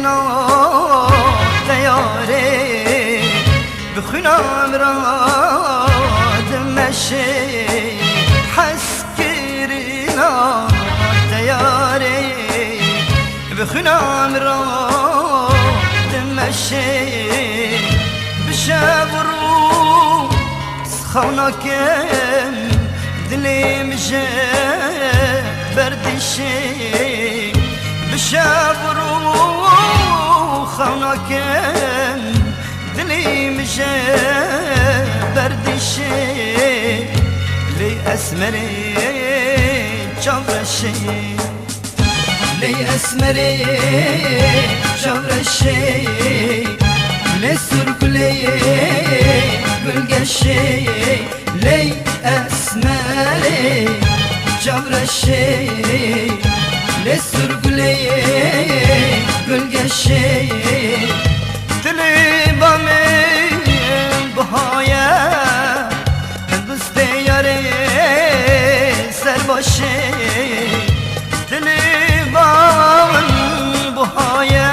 اسكرنا دياري بخنا مراد مشي حسكرنا دياري بخنا مراد مشي بشابرو سخوناكم دلي مجا بردشي بشابرو خوناكم دلي مجا بردشي لي أسمري جورشي لي أسمري جورشي لي سرقلي قلقشي لي أسمري جورشي لي سرقلي قلقشي دلي بامي بهايا دوستي ياري سرباشي دلي بامي بهايا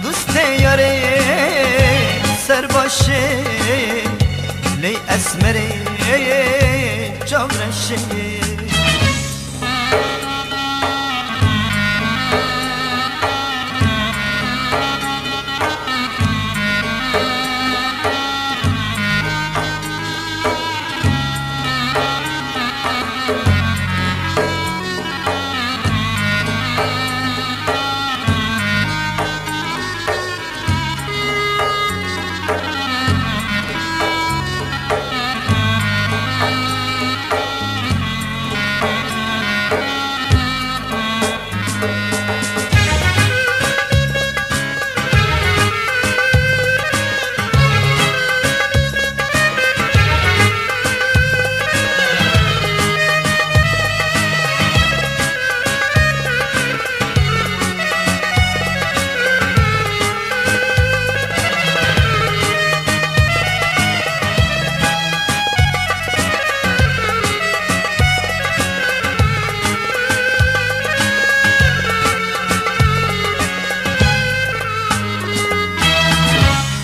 دوستي ياري سرباشي لي أسمري جورشي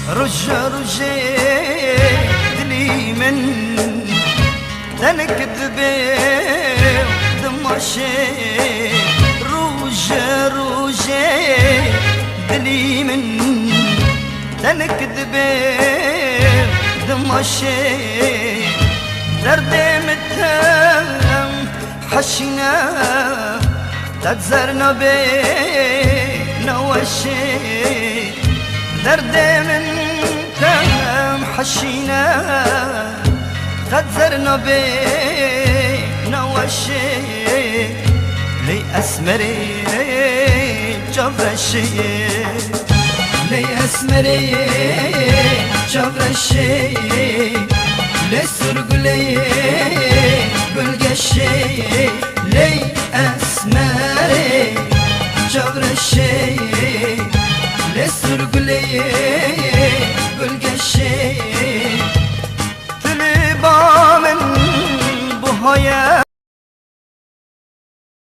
رجع دلي من تنكذب دمشي رجع دلي من تنكذب دمشي درد متهم حشنا تتزرنا بينا وشي درد من تهم حشينا تتزرنا بينا وشي لي أسمري جورشي لي أسمري جورشي لي سرقلي قلقشي